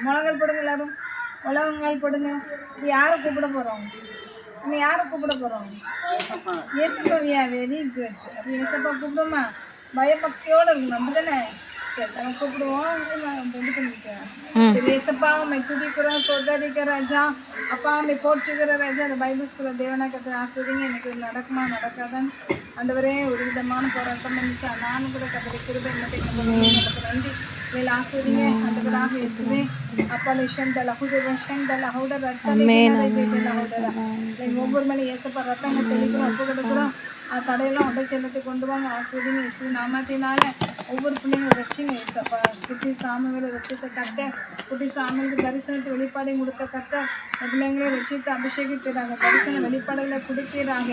முழங்கால் போடுங்க எல்லாரும். உலகங்கள் போடுங்க. யாரை கூப்பிட போகிறோம்? நம்ம யாரை கூப்பிட போகிறோம்? ஏசப்பாவியா? Very good. அப்போ ஏசப்பா கூப்பிடுமா? பயபக்தியோடு இருக்கணும், அப்படி தானே? நம்ம கூப்பிடுவோம். இது பண்ணிக்கிறேன். சரி, ஏசப்பா உண்மை துதிக்கிறோம், சொந்தரிக்கிற ராஜா, அப்பா அம்மை போற்றுகிற ராஜா. அந்த பைபிள் ஸ்கூலில் தேவனாக்கத்தை ஆஸ்வதிங்க. எனக்கு நடக்குமா நடக்காதான் ஆண்டவரே? ஒரு விதமான போராட்டம் இருந்துச்சா? நானும் கூட கத்தரை கிருபை எனக்கு நன்றி. இதில் ஆஸ்வதிங்க ஆண்டவராக இயேசுவே. அப்பா லிஷன்டல ஹுடரஷன்டல ஹுடர ஒவ்வொரு மணி ஏசப்பா ரத்தங்கள் தெளிக்கிறோம், ஒப்பு கொடுக்குறோம். தடையெல்லாம் உடை செல்லத்தை கொண்டு வாங்க. ஆஸ்வதிங்க இயேசு நாமத்தினால ஒவ்வொரு பிள்ளைங்களும் ரட்சிங்க ஏசப்பா. குட்டி சாமிகளை ரட்சித்த கட்ட, குட்டி சாமிகளுக்கு தரிசனத்தை வெளிப்பாடையும் கொடுத்த கட்ட, பிள்ளைங்களை ரட்சித்து அபிஷேகிக்கிறாங்க, தரிசன வெளிப்பாடுகளை கொடுக்கிறாங்க.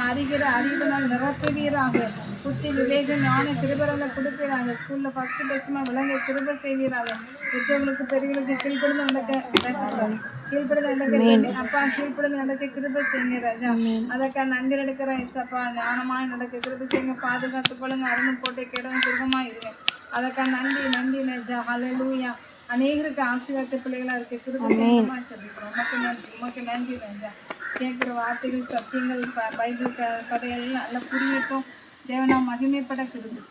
அறிகிற அறிவினால் நிரப்புவீராக. புத்தி விவேக ஞான கிருபரங்களை கொடுக்கிறாங்க. ஸ்கூலில் ஃபஸ்ட்டு பெஸ்ட்டுமாக விளங்க கிருபை செய்வீராங்க. பெற்றோர்களுக்கு பெரியவர்களுக்கு கீழ்ப்படுத்த நடக்க பேசக்கூடாது. கீழ்ப்படுத்த நடக்க அப்பா, கீழ்ப்படுத்த நடக்க கிருபை செய்யுங்க ராஜா. அதற்காக நன்றி எடுக்கிற ஏசப்பா. ஞானமாய் நடக்க கிருபை செய்யுங்க. பாதுகாத்து கொள்ளுங்க. அருணும் போட்டு கேடவும் திருகமாக இருங்க. அதற்காக நன்றி நன்றி ராஜா. ஹல்லேலூயா. அநேகருக்கு ஆசீர்வாத பிள்ளைகளாக இருக்க கிருபை செய்யமா சொல்லிக்கிறோம். உமக்கு நன்றி, உமக்கு நன்றி ராஜா. கேட்குற வார்த்தைகள் சத்தியங்கள் பைபிள் கதையெல்லாம் நல்லா புரியட்டும். தேவனா மகிமைப்பட கிருபை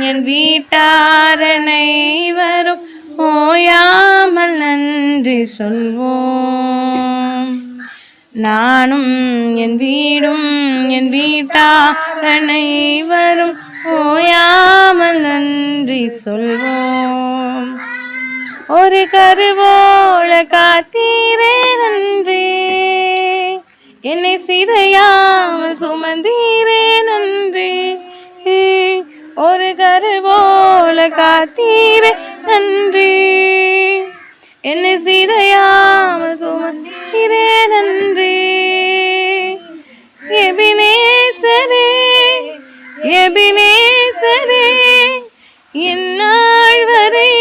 என் வீட்டாரனை வரும் ஓயாமல் நன்றி சொல்வோம். நானும் என் வீடும் என் வீட்டாரனை வரும் ஓயாமல் நன்றி சொல்வோம். ஒரு கருவோல காத்தீரே நன்றி, என்னை சிதையாமல் சுமந்தீரே நன்றி. ஒரு கருவோல காத்தீரே நன்றி, என்னை சிதையாமல் சுமந்தீரே நன்றி. எபினேசரே எபினேசரே, இந்நாள் வரை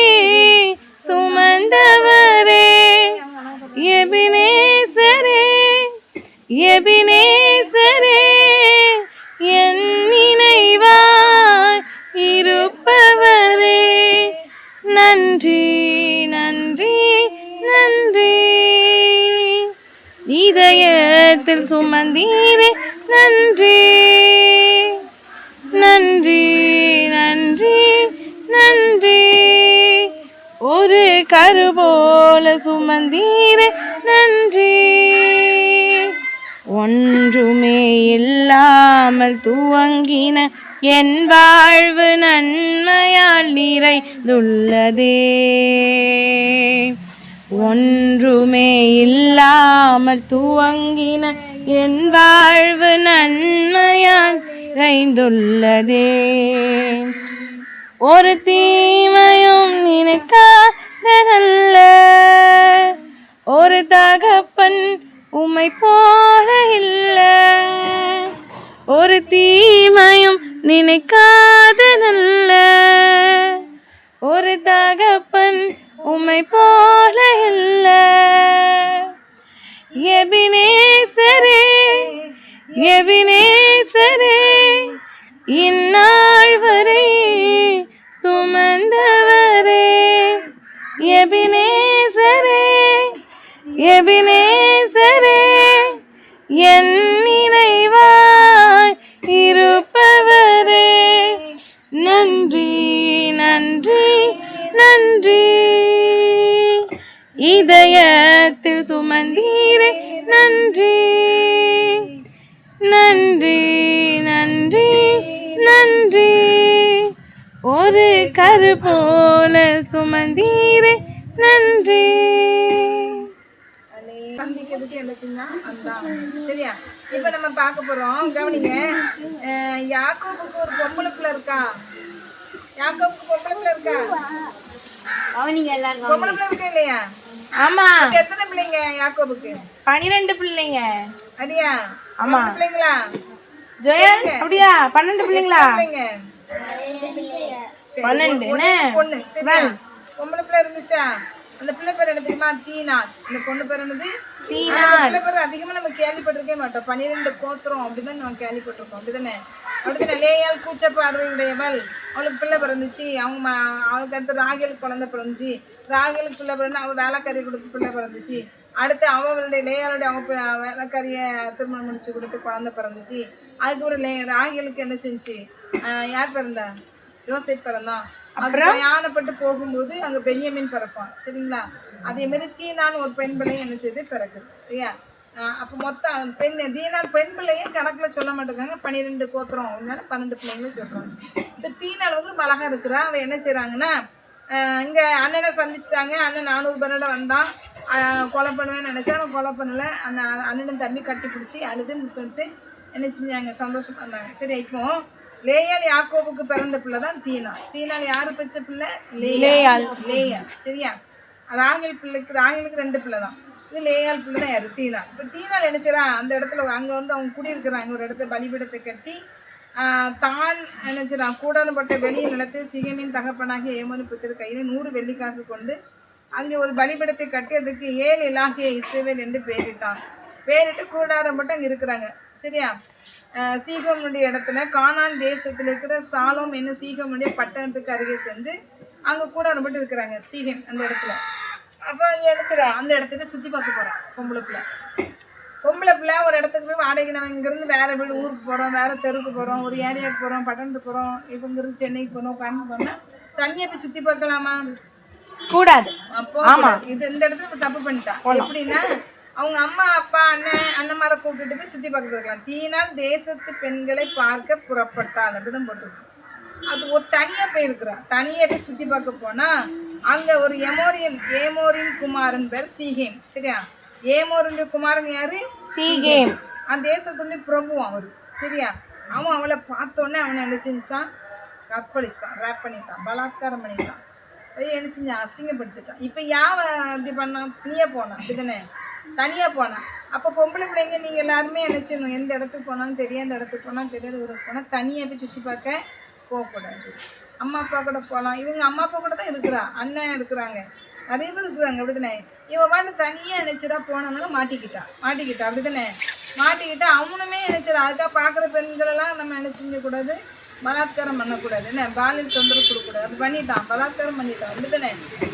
சுமந்தவரே. எபினேசரே எபினேசரே, என் நினைவாய் இருப்பவரே. நன்றி நன்றி நன்றி. இதயத்தில் சுமந்தீரே நன்றி நன்றி நன்றி நன்றி. ஒரு கருபோல சுமந்தீரே நன்றி. ஒன்றுமே இல்லாமல் துவங்கின என் வாழ்வு நன்மையால் நிறைந்துள்ளதே. ஒன்றுமே இல்லாமல் துவங்கின என் வாழ்வு நன்மையால் நிறைந்துள்ளதே. ஒரு தீமையும் நினைக்காதல்ல, ஒரு தகப்பன் உம்மை போல இல்ல. ஒரு தீமையும் நினைக்காதல்ல, ஒரு தகப்பன் உம்மை போல இல்ல. எபினேசரே எபினேசரே, இந்நாள் வரை சுமந்தவரே. எபினேசரே எபினேசரே, என் நினைவாய் இருப்பவரே. நன்றி நன்றி நன்றி. இதயத்தில் சுமந்தீரே நன்றி நன்றி நன்றி நன்றி. ஒரு கரு போல சுமந்தீரே நன்றி. சந்திக்கிறதுக்கு என்ன செஞ்சா அதான் சரியா. இப்ப நம்ம பார்க்க போறோம், கவனிங்க. யாக்கோபுக்கு ஒரு பொம்பளை பிள்ளை இருக்கா? யாக்கோபுக்கு பொம்பளை பிள்ளை இருக்கா? பொம்பளை பிள்ளை இருக்கா இல்லையா? ஆமா. எத்தனை பிள்ளைங்க யாக்கோபுக்கு? 12 பிள்ளைங்க. அப்படியா? ஆமா. பிள்ளைங்களா ஜெயன்? அப்படியா? 12 பிள்ளைங்களா? 12 பொண்ணு. சரி, பொம்பளை பிள்ளை இருந்துச்சா? அந்த பிள்ளை பேர் என்ன தெரியுமா? தீனா. இந்த பொண்ணு பேர் என்னது? சில பேர் அதிகமா நம்ம கேள்விப்பட்டிருக்கே மாட்டோம். 12 கோத்திரம் அப்படிதான் நம்ம கேள்விப்பட்டிருக்கோம். அப்படிதானே? லேயாள் கூச்ச பார்வையுடையவள், அவளுக்கு பிள்ளை பிறந்துச்சு. அவளுக்கு அடுத்து ராகேலுக்கு குழந்தை பிறந்துச்சு. ராகேலுக்கு பிள்ளை பிறந்து அவள் வேலைக்காரி கொடுத்து பிள்ளை பிறந்துச்சு. அடுத்து அவளுடைய லேயாளுடைய அவங்க வேலைக்காரிய திருமணம் முடிச்சு கொடுத்து குழந்தை பிறந்துச்சு. அதுக்கப்புறம் ராகேலுக்கு என்ன செஞ்சு யார் பிறந்தா? யோசேப் பிறந்தான். பிரயாணப்பட்டு போகும்போது அங்க பென்யமீன் பிறப்பான். சரிங்களா? அதே மாதிரி தீனான் ஒரு பெண் பிள்ளையும் என்ன செய்து பிறக்குது. சரியா? அப்போ மொத்தம் தீனால் பெண் பிள்ளையும் கணக்குல சொல்ல மாட்டேங்காங்க. 12 கோத்திரம் அதனால 12 பிள்ளைங்களும் சொல்றாங்க. இந்த தீனால் வந்து அழகா இருக்கிறா. அவன் என்ன செய்யறாங்கன்னா, இங்க அண்ணனை சந்திச்சுட்டாங்க. அண்ணன் 400 பேரோட வந்தான். கொலை பண்ணுவேன்னு நினைச்சா அவன் கொலை பண்ணல. அந்த அண்ணன் தம்பி கட்டி பிடிச்சி அழுது முத்தத்து என்ன செஞ்சாங்க, சந்தோஷம் பண்ணாங்க. சரி, இப்போ லேயாள் யாக்கோபுக்கு பிறந்த பிள்ளை தான் தீனால். தீனால் யாரு பெற்ற பிள்ளை? லேயாள். சரியா? ராகேலுக்கு 2 பிள்ளை தான். இது லேயாள் பிள்ளை தான் யாரு? தீனால். இப்போ தீனால் என்ன செய்யறா, அந்த இடத்துல அங்க வந்து அவங்க குடியிருக்கிறாங்க. ஒரு இடத்துல பலிபீடத்தை கட்டி தான் என்ன செய்யறான், கூடாரப்பட்ட வெளிய நிலத்தை சீகேமின் தகப்பனாகிய ஏமோரின் புத்திர கையில 100 வெள்ளிக்காசு கொண்டு அங்கே ஒரு பலிபீடத்தை கட்டி அதுக்கு 7 இலாகிய இஸ்ரவேல் என்று பெயரிட்டான். பேரிட்டு கூடாரம் மட்டும் அங்கே இருக்கிறாங்க. சரியா? சீகோமுடைய இடத்துல கானான் தேசத்தில் இருக்கிற சாலோம் என்ன சீகோமுடைய பட்டணத்துக்கு அருகே சென்று அங்கே கூடாரம் மட்டும் இருக்கிறாங்க. சீகம் அந்த இடத்துல. அப்போ அங்கே நினைச்சிடா அந்த இடத்துல சுற்றி பார்க்க போகிறான். பொம்பளை பிள்ளை ஒரு இடத்துக்கு போய் வாடகை, நம்ம இங்கேருந்து வேறு வீடு ஊருக்கு போகிறோம், வேறு தெருக்கு போகிறோம், ஒரு ஏரியாவுக்கு போகிறோம், பட்டணத்துக்கு போகிறோம், இப்போ இங்கேருந்து சென்னைக்கு போகிறோம், கோயம்புத்தூர் போனால் தனியாக போய் சுற்றி பார்க்கலாமா? கூடாது. அப்போ இது இந்த இடத்துல தப்பு பண்ணிட்டான். எப்படின்னா, அவங்க அம்மா அப்பா அண்ணன்மாரை கூப்பிட்டுட்டு போய் சுற்றி பார்க்க இருக்கலாம். தீனால் தேசத்து பெண்களை பார்க்க புறப்பட்டாள் அப்படிதான் போட்டுருக்கு. அது ஒரு தனியாக போயிருக்கிறான். தனியாக போய் சுற்றி பார்க்க போனால் அங்கே ஒரு ஏமோரின் குமாரன் பேர் சீகேம். சரியா? ஏமோருடைய குமாரன் யாரு? சீகேம். அந்த தேசத்துடைய பிரபு அவரு. சரியா? அவன் அவளை பார்த்தோன்னே அவனை என்ன செஞ்சுட்டான், கற்பழிச்சிட்டான், ரேப் பண்ணிட்டான், பலாத்காரம் பண்ணிட்டான், என்ன செஞ்சான், அசிங்கப்படுத்திட்டான். இப்போ யாவன் அப்படி பண்ணான்? நீயே போனான். அப்படிதானே? தனியாக போனான். அப்போ பொம்பளை பிள்ளைங்க நீங்கள் எல்லாருமே என்ன செய்யணும், எந்த இடத்துக்கு போனாலும் தெரியாத இடத்துக்கு போனாலும் தெரியாத ஊருக்கு போனால் தனியாக போய் சுற்றி பார்க்க போகக்கூடாது. அம்மா அப்பா கூட போகலாம். இவங்க அம்மா அப்பா கூட தான் இருக்கிறா, அண்ணன் இருக்கிறாங்க, நிறைய பேர் இருக்கிறாங்க. அப்படிதானே? இவன் பாட்டு தனியாக நினச்சிடா போனோம்னா மாட்டிக்கிட்டா. அப்படிதானே? மாட்டிக்கிட்டா அவனுமே நினச்சிடா. அதுக்காக பார்க்குற பெண்களெல்லாம் நம்ம என்ன செஞ்சக்கூடாது, பலாத்காரம் பண்ணக்கூடாது. என்ன, பாலியல் தொந்தரவு கொடுக்கக்கூடாது. அது பண்ணிட்டான், பலாத்காரம் பண்ணிட்டான். அப்படிதானே?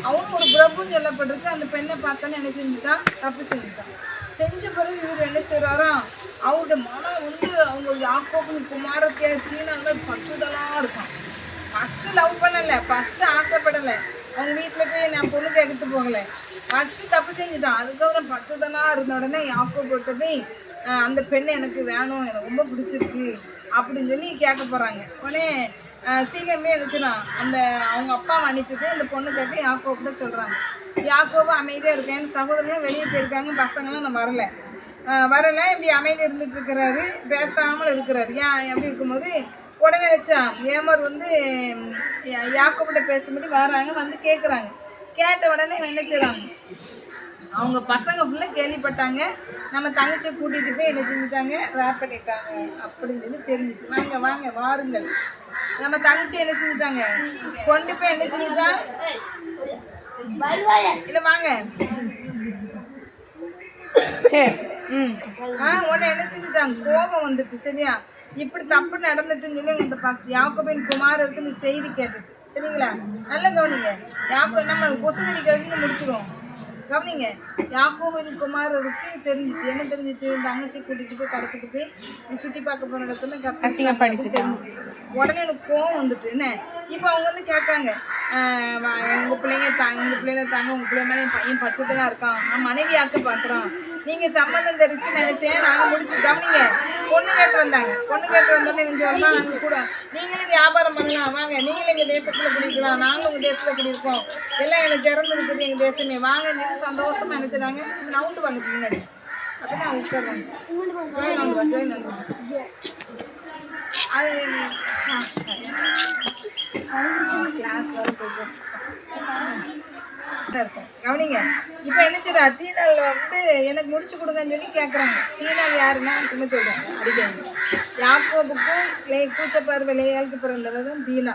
அவனும் ஒரு பிரபுன்னு சொல்லப்பட்டிருக்கு. அந்த பெண்ணை பார்த்தானே என்ன செஞ்சுட்டான், தப்பு செஞ்சுட்டான். செஞ்ச பிறகு இவர் என்ன செய்கிறாராம், அவருடைய மனம் வந்து அவங்க யாக்கோபின் குமாரத்தையா தீனால பற்றுதலாக இருக்கான். ஃபஸ்ட்டு லவ் பண்ணலை, ஃபஸ்ட்டு ஆசைப்படலை, அவங்க வீட்டில் போய் நான் பொண்ணு கேட்டு போகலை, ஃபஸ்ட்டு தப்பு செஞ்சுட்டான். அதுக்கப்புறம் பற்றுதலாக இருந்த உடனே யாக்கோபிட்ட போய் அந்த பெண்ணை எனக்கு வேணும், எனக்கு ரொம்ப பிடிச்சிருக்கு அப்படின்னு சொல்லி கேட்க போகிறாங்க. உடனே சீக்கிரமே நினச்சிடான் அந்த அவங்க அப்பாவை அனுப்பிட்டு அந்த பொண்ணு கேட்டு யாக்கோபிட்ட சொல்கிறாங்க. யாக்கோபு அமைதியாக இருக்கேன், சகோதரனும் வெளியே போயிருக்காங்க, பசங்களாம் நான் வரலை, இப்படி அமைதியாக இருந்துட்டு இருக்கிறாரு, பேசாமல் இருக்கிறாரு. ஏன் அப்படி இருக்கும்போது உடனே வச்சான் ஏமர் வந்து யாக்கோபிட்ட பேசும்படி வராங்க, வந்து கேட்குறாங்க. கேட்ட உடனே நினைச்சிடறாங்க அவங்க பசங்க ஃபுல்லாக கேள்விப்பட்டாங்க, நம்ம தங்கச்சியை கூட்டிகிட்டு போய் என்ன செஞ்சுட்டாங்க, ரேப் பண்ணிட்டாங்க அப்படின்னு சொல்லி தெரிஞ்சிச்சு. வாங்க வாருங்கள், நம்ம தங்கச்சி என்ன செஞ்சுட்டாங்க, கொண்டு போய் என்ன செஞ்சுட்டாங்க, இல்லை வாங்க உடனே என்ன செஞ்சுட்டாங்க, கோபம் வந்துட்டு. சரியா? இப்படி தப்பு நடந்துட்டுன்னு சொல்லி இந்த யாக்கோபின் குமாரருக்கு இந்த செய்தி கேட்டுட்டு. சரிங்களா? நல்ல கவனிங்க. நம்ம கொசுகடிக்கிறதுக்கு முடிச்சிடுவோம். கவனிங்க. யாக்கோபின் குமாரருக்கு தெரிஞ்சிச்சு. என்ன தெரிஞ்சிச்சு, தங்கச்சி கூட்டிகிட்டு போய் கடத்திட்டு போய் சுற்றி பார்க்க போன இடத்துல தெரிஞ்சிச்சு. உடனே எனக்கு கோவம் வந்துட்டு. என்ன இப்போ அவங்க வந்து கேட்காங்க, உங்கள் பிள்ளைங்க தாங்க, உங்கள் பிள்ளை மேலே என் பையன் பட்சத்தெல்லாம் இருக்கான், நான் மனைவி ஆக்க பார்க்குறான், நீங்கள் சம்மந்தம் தெரிச்சு நினச்சேன், நாங்கள் முடிச்சு. கவனிங்க. பொண்ணு கேட்டு வந்தாங்க. பொண்ணு கேட்டு வந்தோடனே கொஞ்சம் வரலாம், நாங்கள் கூட நீங்களும் வியாபாரம் பண்ணலாம், வாங்க, நீங்களும் எங்கள் தேசத்தில் குடிக்கலாம், நாங்களும் உங்கள் தேசத்தில் குடியிருக்கோம், எல்லாம் எனக்கு திறந்துருக்குது எங்கள் தேசமே, வாங்க நீங்க சந்தோஷமாக நினச்சிடாங்க. நவுண்டு வாங்க முன்னாடி. அப்போ நான் உட்காருவாங்க. அது கிளாஸ் இருக்கும். கவனிங்க. இப்போ என்ன செய்யறா, தீனால் வந்து எனக்கு முடிச்சு கொடுங்கன்னு சொல்லி கேட்குறாங்க. தீனால் யாருன்னா சும்மா சொல்கிறாங்க, அடிக்காங்க. யாக்கோபுக்கும் கூச்சப்பார் லேயாளுக்கு பிறந்தவர் தான் தீனா.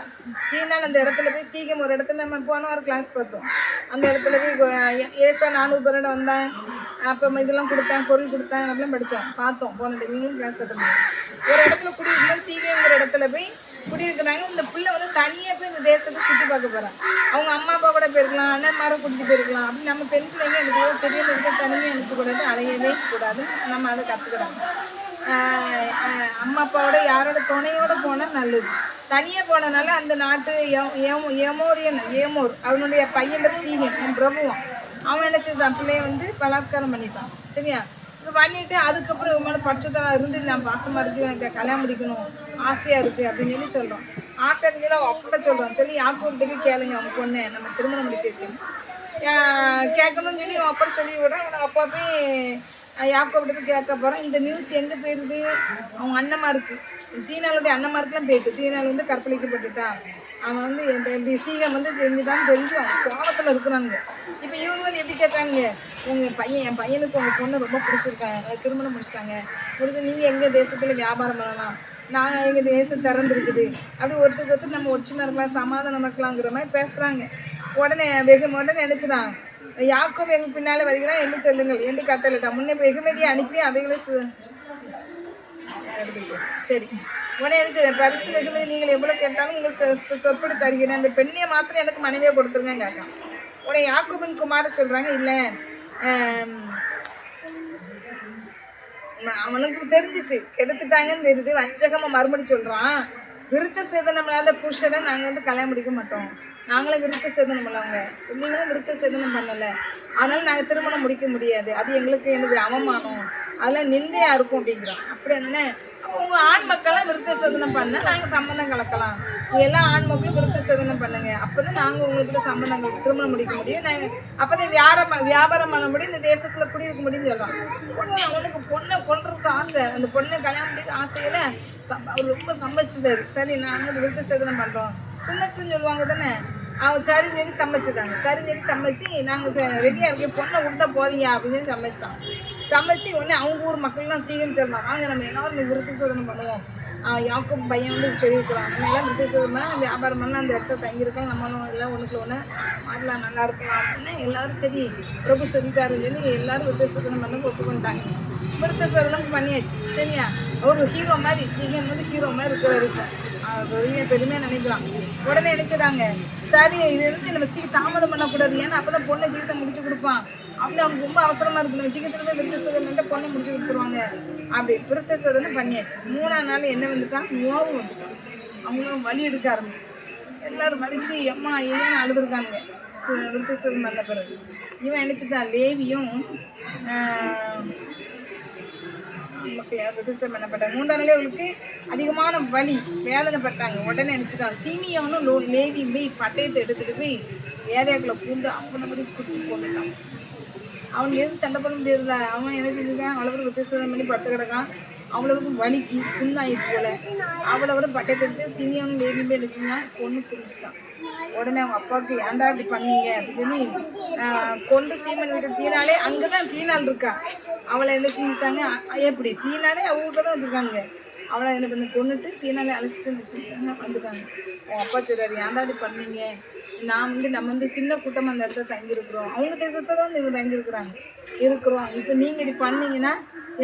தீனால் அந்த இடத்துல போய் சீக்கிரம் ஒரு இடத்துல நம்ம போன ஒரு கிளாஸ் பார்த்தோம். அந்த இடத்துல போய் ஏசா 400 பேரோட வந்தேன், அப்போ இதெல்லாம் கொடுத்தேன், பொருள் கொடுத்தேன், அப்படிலாம் படித்தோம், பார்த்தோம். போன நீங்களும் கிளாஸ் எடுத்தோம். ஒரு இடத்துல குடியிருக்கணும், சீக்கிரங்கிற இடத்துல போய் குடியிருக்கிறாங்க. இந்த பிள்ளை வந்து தனியாக போய் இந்த தேசத்தை சுற்றி பார்க்க போகிறான். அவங்க அம்மா அப்பா கூட போயிருக்கலாம், அண்ணன் மாரை கூட்டிகிட்டு போயிருக்கலாம். அப்படின்னு நம்ம பெண் பிள்ளைங்க எனக்கு தெரியல இருக்க தனிமையாக அனுப்பிக்கூடாது, அலையவே கூடாது. நம்ம அதை கற்றுக்கிறாங்க. அம்மா அப்பாவோட யாரோட துணையோடு போனால் நல்லது. தனியாக போனதுனால அந்த நாட்டு ஏமோர் அவனுடைய பையன் பேர் சீகன் பிரபுவான். அவன் என்ன செய்தான், பிள்ளைய வந்து பலாத்காரம் பண்ணிட்டான். சரியா, இது பண்ணிட்டு அதுக்கப்புறம் இவங்களோட பட்சத்தெல்லாம் இருந்து நான் பாசமாக இருக்குது, எனக்கு கல்யாணம் முடிக்கணும் ஆசையாக இருக்குது அப்படின்னு சொல்கிறோம். ஆசை சொல்லி அவன் அப்பட சொல்கிறான். சொல்லி யாக்கோபிட்ட போய் கேளுங்க, அவங்க பொண்ணு நம்ம திருமணம் முடிக்கிறதுன்னு கேட்கணும்னு சொல்லி அவன் அப்பா சொல்லி விடுறான். அவனை அப்பா போய் யாக்கோபிட்ட போய் கேட்க போகிறான். இந்த நியூஸ் எங்கே போயிருது, அவங்க அண்ணம்மா இருக்குது, தீனாளுடைய அண்ணன்மாருக்குலாம் போயிட்டு. தீனால் வந்து கற்பழிக்கப்பட்டுட்டான். அவன் வந்து எப்படி சீகம் வந்து தெரிஞ்சுதான் தெரிஞ்சு அவன் கோபத்தில் இருக்கிறாங்க. இப்போ இவங்க வந்து எப்படி கேட்டாங்க, உங்கள் பையன் என் பையனுக்கு உங்கள் பொண்ணு ரொம்ப பிடிச்சிருக்காங்க, திருமணம் முடிச்சிட்டாங்க, முடிச்சு நீங்கள் எங்கள் தேசத்தில் வியாபாரம் பண்ணலாம், நாங்கள் எங்கள் தேசம் திறந்துருக்குது, அப்படி ஒருத்தருக்கு நம்ம ஒற்றுமை இருக்கலாம், சமாதானம் இருக்கலாங்கிற மாதிரி பேசுகிறாங்க. உடனே நினச்சிடான், யாக்கோபு எங்கள் பின்னாலே வருகிறான் என்று சொல்லுங்கள் என்று கட்டளைட்டான். முன்னே வெகுமதியை அனுப்பி அவைகளை சரி உடனே என்ன பரிசு வெகுமதி நீங்கள் எவ்வளோ கேட்டாலும் உங்கள் சொற்படி தருகிறேன், அந்த பெண்ணையை மாத்திரம் எனக்கு மனைவியை கொடுத்துருங்க கேட்கான். உடனே யாக்கோபின் குமார சொல்கிறாங்க, இல்லை அவனுக்கு தெரிஞ்சிச்சு கெடுத்துட்டாங்கன்னு தெரியுது, வஞ்சகமாக மறுபடி சொல்கிறான். விருத்த சேதனம் இல்லாத புருஷனை நாங்கள் வந்து கல்யாணம் முடிக்க மாட்டோம், நாங்களும் விருத்த சேதனம் உள்ளவங்க, நீங்களும் விருத்த சேதனம் பண்ணலை, அதனால் நாங்கள் திருமணம் முடிக்க முடியாது, அது எங்களுக்கு எனக்கு அவமானம், அதெல்லாம் நிந்தையாக இருக்கும் அப்படிங்கிறோம். அப்படி என்ன, அப்போ உங்கள் ஆண் மக்கள்லாம் விருத்த சேதனம் பண்ணால் நாங்கள் சம்மந்தம் கலக்கலாம், எல்லா ஆண் மக்களும் விருத்த சேதனம் பண்ணுங்க, அப்போ தான் நாங்கள் உங்களுக்கு சம்மந்தங்கள் திருமணம் முடிக்க முடியும், நாங்கள் அப்போ தான் வியாபாரம் பண்ண முடியும், இந்த தேசத்தில் குடியிருக்க முடியும்னு சொல்கிறோம். உடனே அவனுக்கு பொண்ணை கொண்டுறதுக்கு ஆசை, அந்த பொண்ணை கல்யாணம் முடிக்க ஆசையில் அவர் ரொம்ப சம்பாதிச்சிட்டாரு. சரி நாங்கள் விருத்த சேதனம் பண்ணுறோம், சுண்ணத்துன்னு சொல்லுவாங்க தானே, அவன் சரின்னு சொல்லி சமைச்சிட்டாங்க. சரின்னு சொல்லி சமைச்சு நாங்கள் ரெடியாக இருக்கேன், பொண்ணை விட்டா போதீங்க அப்படின்னு சொல்லி சமைச்சிட்டான். சமைச்சு உடனே அவங்க ஊர் மக்கள்லாம் சீக்கிரம் சொல்லலாம், வாங்க நம்ம எல்லாரும் விருத்த சேதனம் பண்ணுவோம், யாக்கும் பையன் வந்து சொல்லியிருக்கிறான், நம்ம எல்லாம் விருத்த சேதனம் வியாபாரம் பண்ணலாம், அந்த இடத்துல தங்கியிருக்கோம், நம்மளும் எல்லாம் ஒன்றுக்குள்ள ஒன்று மாடலாம் நல்லா இருக்கலாம் அப்படின்னு எல்லாரும் சரி பிரபு சொல்லிட்டாருன்னு சொல்லி எல்லாரும் விருத்த சேதனம் பண்ண ஒப்புக்கொண்டாங்க. விருத்த சேதனம் பண்ணியாச்சு. சரியா, ஒரு ஹீரோ மாதிரி சீக்கிரம் வந்து ஹீரோ மாதிரி இருக்கிற பெருமையாக நினைக்கலாம். உடனே நினைச்சிடாங்க, சரி இது எடுத்து நம்ம தாமதம் பண்ணக்கூடாது, ஏன்னா அப்போ தான் பொண்ணை ஜீவித்தை முடிச்சு கொடுப்பான், அப்படி அவங்க ரொம்ப அவசரமாக இருக்கணும், சீக்கிரத்தில் போய் விருத்த சேதனம் பொண்ணை முடிச்சு கொடுத்துருவாங்க. அப்படி விருத்த சேதனம் பண்ணியாச்சு. 3ஆம் நாள் என்ன வந்துட்டான், நோவும் வந்துட்டான். அவங்களும் வலி எடுக்க ஆரம்பிச்சிட்டு எல்லோரும் மடித்து எம்மா ஏன்னு அழுதுருக்காங்க. விருத்த சேதனம் பண்ண பிறகு இவன் நினச்சிட்டான், லேவியும் விருத்தம் பண்ணப்பட்டாங்க. 3ஆம் நாளே அவளுக்கு அதிகமான வலி வேதனைப்பட்டாங்க. உடனே நினச்சிட்டான், சீமியானும் லேவியும் போய் பட்டயத்தை எடுத்துகிட்டு போய் ஏரியாக்குள்ளே பூண்டு அப்படி மாதிரி குட்டி போட்டுட்டான். அவனுக்கு எதுவும் சண்டை பண்ண முடியாதுல்ல, அவன் என்ன செஞ்சுருக்கான், அவ்வளோ வித்தியாசம் பண்ணி பட்டு கிடக்கான், அவ்வளவுக்கும் வலிக்கு புண்ணாயிட்டு போல. அவ்வளோ பட்டயத்தை எடுத்து சீமியானும் லேவியும் போய் எடுத்துன்னா பொண்ணு புரிஞ்சிட்டான். உடனே அவங்க அப்பாவுக்கு ஏன்டா இப்படி பண்ணீங்க அப்படின்னு கொண்டு சீமன் வீட்டு தீனாலே அங்கே தான் தீனால் இருக்கா. அவளை என்ன செஞ்சுட்டாங்க, எப்படி தீனாலே அவங்க வீட்டில் தான் வச்சுருக்காங்க. அவளை என்ன பண்ணி கொண்டுட்டு தீனாலே அழைச்சிட்டு வந்துட்டாங்க. அவங்க அப்பா சொல்கிறாரு, ஏன்டா இப்படி பண்ணீங்க, நம்ம வந்து சின்ன கூட்டமாக அந்த இடத்துல தங்கியிருக்கிறோம், அவங்க தேசத்தை தான் இவங்க தங்கியிருக்கிறோம். இப்போ நீங்கள் இப்படி பண்ணீங்கன்னா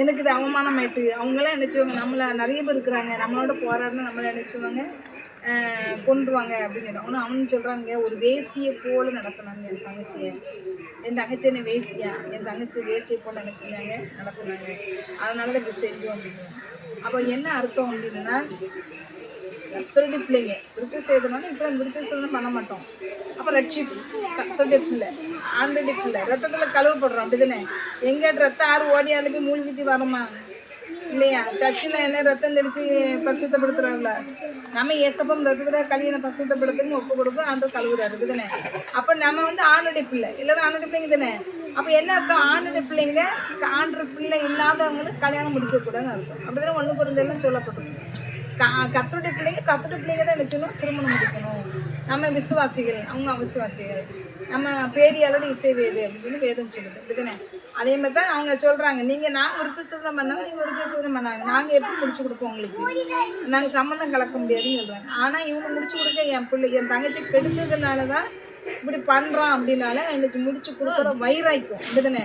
எனக்கு இது அவமானம் ஆயிட்டு. அவங்களாம் நினச்சிவாங்க நம்மளை நிறைய பேர் இருக்கிறாங்க, நம்மளோட போராடினா நம்மளை நினச்சிவாங்க கொண்டுருவாங்க அப்படிங்கிறாங்க. ஆனால் அவனு சொல்கிறாங்க, ஒரு வேசியை போல் நடத்தினாங்க என் தங்கச்சியை. என் தங்கச்சி என்ன வேசியா, என் தங்கச்சி வேசியை போல் நினச்சினாங்க நடத்தினாங்க, அதனால தான் இப்படி செஞ்சோம் அப்படிங்கிறாங்க. அப்போ என்ன அர்த்தம் அப்படின்னா, கர்த்தருடைய பிள்ளைங்க விருத்த சேதனம் இப்போ விருத்த சேதனம் பண்ண மாட்டோம். அப்போ ரட்சிப்பு கர்த்தருடைய பிள்ளை, ஆண்டுடைய பிள்ளை, ரத்தத்தில் கழுவப்படுறோம் அப்படி தானே. எங்கிட்ட ரத்தம் ஆறு ஓடியால போய் மூழ்கிட்டு வரோமா இல்லையா? சர்ச்சில் என்ன ரத்தம் தெளித்து பரிசுத்தப்படுத்துகிறாங்கள, நம்ம ஏசப்பம் ரத்தத்தில் கல்யாண பரிசுத்தப்படுத்துன்னு ஒப்பு கொடுக்கும், அந்த கழுவுறாரு தானே. அப்போ நம்ம வந்து ஆணுடைய பிள்ளை இல்லைன்னா ஆணுடைய பிள்ளைங்க தானே. அப்போ என்ன அர்த்தம், ஆணுடைய பிள்ளைங்க ஆண்டு பிள்ளை இல்லாதவங்களுக்கு கல்யாணம் முடிக்கக்கூடாதுன்னு அர்த்தம். அப்படி தானே 1 Corinthians சொல்லப்பட்டிருக்கு. கர்த்தருடைய பிள்ளைங்க தான் என்ன சொல்லணும், திருமணம் முடிக்கணும். நம்ம விசுவாசிகள், அவங்க அவிசுவாசிகள், நம்ம பேரியாளோட இசை வேது அப்படின்னு வேதம் சொல்லுது அப்படிதானே. அதே மாதிரி தான் அவங்க சொல்கிறாங்க, நாங்கள் விருத்த சேதனம் பண்ணாங்க, நீங்கள் விருத்த சேதனம் பண்ணாங்க, நாங்கள் எப்படி முடிச்சு கொடுப்போம் உங்களுக்கு, நாங்கள் சம்மந்தம் கலக்க முடியாதுன்னு சொல்கிறாங்க. ஆனால் இவங்க முடிச்சு கொடுக்க என் தங்கச்சி கெடுத்ததுனால தான் இப்படி பண்ணுறான் அப்படின்னால இன்னைக்கு முடிச்சு கொடுக்குற வைராய்க்கும் அப்படிதானே.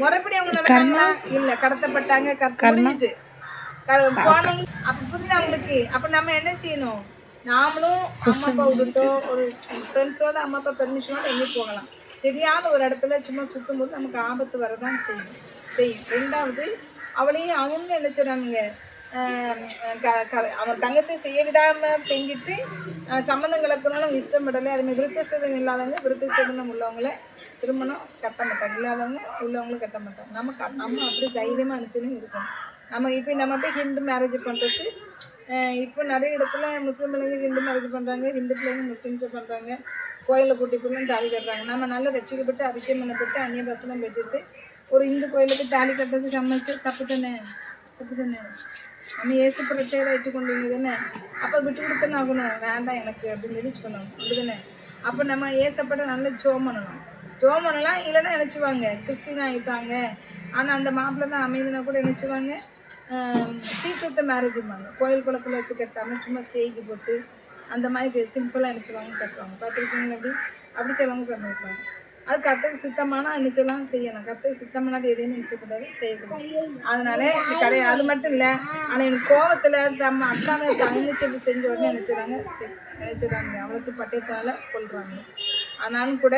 முறைப்படி அவங்க நடக்காங்களா இல்லை, கடத்தப்பட்டாங்க, முடிஞ்சிட்டு போனவங்க. அப்போ புரியுது அவங்களுக்கு. அப்போ நம்ம என்ன செய்யணும், நாமளும் அம்மா அப்பா விட்டுட்டோ ஒரு ஃப்ரெண்ட்ஸோட அம்மா அப்பா பெர்மிஷனோட எங்கேயும் போகலாம். தெரியாத ஒரு இடத்துல சும்மா சுற்றும் போது நமக்கு ஆபத்து வரதான் செய்யும். ரெண்டாவது அவளையும் அவங்க என்ன செய்றாங்க, அவன் தங்கச்சி செய்ய விடாமல் செஞ்சுட்டு சம்மந்தம் கலக்கணும்னு அவங்க இஷ்டப்படலை. அதுமாதிரி விருத்த சேதனம் இல்லாதவங்க விருத்த சேதனம் உள்ளவங்கள திருமணம் கட்ட மாட்டாங்க, இல்லாதவங்க உள்ளவங்களும் கட்ட மாட்டாங்க. நம்ம அப்படி தைரியமாக அனுப்பிச்சுன்னு இருக்கணும். நம்ம போய் ஹிந்து மேரேஜ் பண்ணுறது இப்போ நிறைய இடத்துல முஸ்லீம் பிள்ளைங்க ஹிந்து மேரேஜ் பண்ணுறாங்க, ஹிந்து பிள்ளைங்க முஸ்லீம்ஸை பண்ணுறாங்க, கோயிலில் கூட்டி போய் தாலி கட்டுறாங்க. நம்ம நல்லா ரசிக்கப்பட்டு அபிஷேகம் பண்ணப்பட்டு அந்நிய பசனம் பெற்றுட்டு ஒரு இந்து கோயிலுக்கு தாலி கட்டுறது சமைச்சு தப்பு தானே. நம்ம ஏசு பிரச்சனை வச்சுக்கொண்டீங்க தானே. அப்போ விட்டு கொடுத்துன்னு ஆகணும், வேண்டாம் எனக்கு அப்படின்னு சொல்லி சொல்லணும் அப்படிதானே. அப்போ நம்ம ஏசப்பட நல்லா ஜோம் பண்ணலாம். இல்லைன்னா நினச்சிவாங்க கிறிஸ்டின் ஆகிட்டாங்க, ஆனால் அந்த மாப்பிள்ளை தான் அமைதினா கூட நினச்சிவாங்க சீக்கிரத்தை மேரேஜ் பண்ணுவாங்க, கோயில் குளத்தில் வச்சு கட்டாமல் சும்மா ஸ்டேஜ் போட்டு அந்த மாதிரி சிம்பிளாக நினச்சிவாங்க கட்டுவாங்க. பார்த்துருக்கீங்களா? அப்படி சிலவங்க சமைப்பாங்க. அது கற்றுக்கு சித்தமானால் நினச்செல்லாம் செய்யணும். கற்றுக்கு சித்தமானால் எதையும் நினச்சக்கூடாது, செய்யக்கூடாது. அதனால கிடையாது. அது மட்டும் இல்லை, ஆனால் எனக்கு கோபத்தில் நம்ம அக்காவை தங்கச்சி இப்படி செஞ்ச உடனே நினச்சிடாங்க அவளுக்கு பட்டயத்தால் கொள்கிறாங்க. ஆனாலும் கூட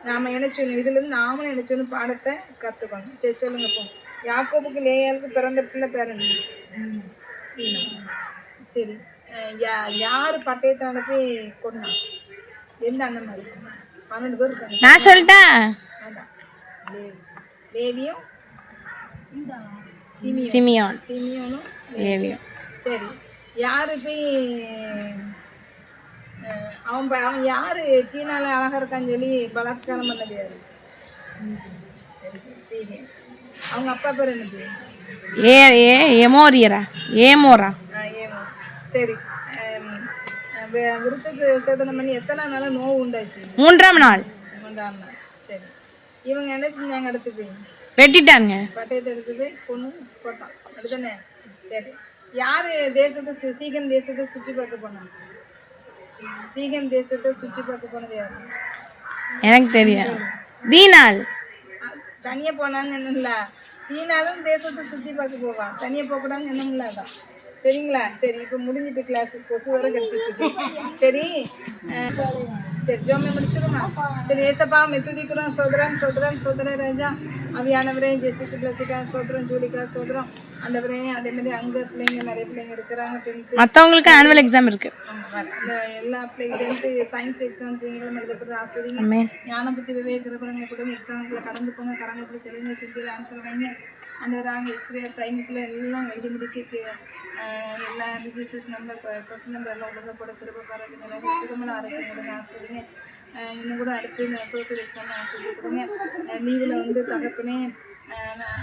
நாம் நினச்சோணும், இதுலேருந்து நாமளும் நினச்சோன்னு பாடத்தை கற்றுக்கணும். சரி சொல்லுங்க. இப்போ யாக்கோபுக்கு லேயாளுக்கு பிறந்த பிள்ளை பேரன் சரி, யார் பட்டயத்தால் போய் கொண்டாங்க? எந்த அண்ணன் மாதிரி 12 பேர் இருக்காங்க. நான் சொல்லிட்டேன். லேவியும் சிமியோனும் லேவியும். சரி, யாரு போய் அவன் யாரு தீனால அழகா இருக்கான்னு சொல்லி பலாத்காரம் பண்ணது யாரு? சரி, அவங்க அப்பா பேர் என்னது? ஏமோரா. சரி, விருத்த சேதனம் பண்ணி எத்தனை நாளா நோவு உண்டாச்சு? 3ஆம் நாள். சரி, இவங்க என்ன செஞ்சாங்க? எடுத்து போய் வெட்டிட்டாங்க, பட்டயத்தை எடுத்து போய் பொண்ணு போட்டான் அப்படிதானே. சரி, யாரு தேசத்தை சீகன் தேசத்தை சுற்றி பார்க்க போனாங்க? சீகன் தேசத்தை சுற்றி பார்க்க போனது யாரு? எனக்கு தெரியும். தீனாள் தனியாக போனான்னு என்னல, தீனாலும் தேசத்தை சுற்றி பார்க்க போவா, தனியாக போகக்கூடாதுன்னு என்னமில்ல. அதான் சரிங்களா? சரி, இப்போ முடிஞ்சிட்டு கிளாஸு, கொசு வர கழிச்சிட்டு. சரி சரி, ஜோமே முடிச்சிடுமா? சரி, ஏசப்பா மெத்துதிக்கிறோம். சோதரம் ராஜா அவியானவரே, ஜெசிக்கு பிளஸிக்கா சோதரம், ஜூலிக்கா சோதரம். அந்தவரே அதே மாதிரி அங்கே பிள்ளைங்க நிறைய பிள்ளைங்க இருக்கிறாங்க. 10th மற்றவங்களுக்கு ஆனுவல் எக்ஸாம் இருக்கு. இந்த எல்லா பிள்ளைங்க 10th சயின்ஸ் எக்ஸாம் பிள்ளைங்களும் எழுதப்படுற ஆசிரியங்க ஞான புத்தி விவேகிறவங்களை கூட எக்ஸாமுக்குள்ள கடந்து போங்க, கரங்களுக்குள்ள செல்லுங்க, சித்தியில் ஆன்சர் வைங்க. அந்த நாங்கள் இஸ்ரேல் டைமுக்குள்ளே எல்லாம் எழுதி முடிக்க எல்லா ரிஜிஸ்ட்ரேஷன் நம்பர் கொஸ்டின் நம்பர் எல்லாம் ஒழுங்கப்பட திரும்ப பாருங்க, சுகமான ஆரோக்கியம் கொடுங்க, ஆசிரியங்க. இன்னும் கூட அடுத்து சோசியல் எக்ஸாம் ஆசிரியர் கொடுங்க. லீவில் தகப்பனே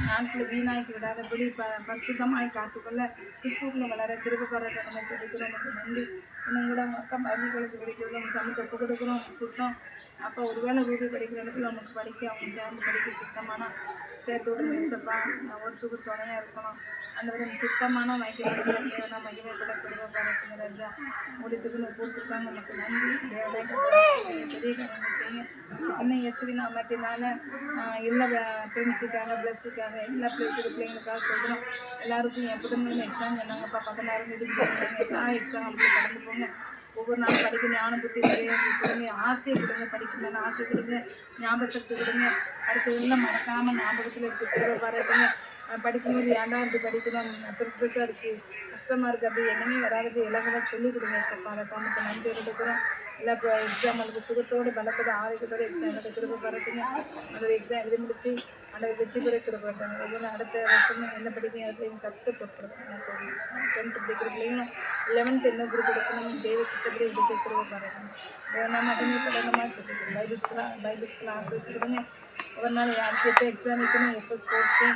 நாட்டில் வீணாக்கி விடாதபடி பரிசுத்தமாய் காத்துக்கொள்ள கிறிஸ்துக்குள்ள வளர திரும்ப பாராட்ட சொல்லிக்கிறோம். நமக்கு நன்றி. இன்னும் கூட மக்கள் மருந்துகளுக்கு படிக்கிறது நம்ம சமத்தை ஒப்பு கொடுக்குறோம். சுத்தம் அப்போ ஒருவேளை ரூபி படிக்கிற இடத்துல நமக்கு படிக்க அவங்க சேர்ந்து படிக்க சுத்தமான சேர்த்து விட மிஸ்ஸப்பா ஒருத்துக்கு துணையாக இருக்கணும். அந்த ஒரு சுத்தமான வைக்கிறதுக்கு தேவனா மகிமைப்பட திரும்ப பாராட்டுங்க ராஜா. முடித்துக்குன்னு போட்டுருக்காங்க. நமக்கு நன்றி. பெரிய காரணங்கள் செய்யுங்க. இன்னும் யசுவி நாமத்தினால எல்லா ஃப்ரெண்ட்ஸுக்காக பிளஸ்ஸுக்காக எல்லா பிள்ளைங்களுக்காக சொல்கிறோம். எல்லாருக்கும் என் புதன்கிழமை எக்ஸாம் சொன்னாங்கப்பா, 16 தேதி எல்லா எக்ஸாம் அப்படி கடந்து போங்க. ஒவ்வொரு நாளும் படிக்க ஞான புத்தி கொடுங்க, ஆசையை கொடுங்க, படிக்கணும்னு ஆசை கொடுங்க, ஞாபக சக்தி கொடுங்க. அடுத்ததெல்லாம் மறக்காமல் ஞாபகத்தில் எடுத்து பாராட்டுங்க. படிக்கும்போது ஏண்டாவது படிக்கணும், பெருசாக இருக்குது, கஷ்டமாக இருக்குது, அப்படி என்னமே வராது இலகவாக சொல்லிக் கொடுங்க. சப்பாலை நமக்கு நன்றி எடுக்கிறோம். எல்லா எக்ஸாமுக்கு சுகத்தோடு பலத்தோடு ஆரோக்கியத்தோடு எக்ஸாம் எடுத்து திரும்ப பாராட்டுங்க. அந்த எக்ஸாம் எழுதி முடிச்சு அந்த வெற்றி பெற கொடுப்பாங்க. ஒவ்வொரு அடுத்த வருஷம் என்ன படிக்கணும் அப்படின்னு கற்று கொடுக்குறேன். நான் சொல்லி 10th படிக்கிற பிள்ளைங்களும் 11th என்ன குரூப் எடுக்கணும் தேவ சித்தப்படி எடுத்து திரும்ப பாராட்டணும். நம்ம அதிகமாக சொல்லிக்கிறோம். பைபிள் ஸ்கூல் ஆசை வச்சுக்கிடுங்க. ஒவ்வொரு நாள் யாருக்கு எப்போ எக்ஸாம் வைக்கணும், எப்போ ஸ்போர்ட்ஸு,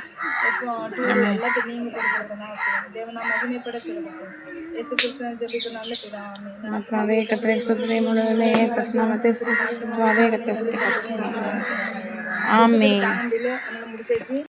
எப்போ டூர் எல்லாத்தையும் நீங்கள் கொடுக்குறது நான் சொல்லுவேன். தேவனா மகிமைப்பட கொடுங்க சார். இயேசு கிறிஸ்துவின் ஜெபிக்கு நல்ல பிதாவே. ஆமென். முடிச்சாச்சு.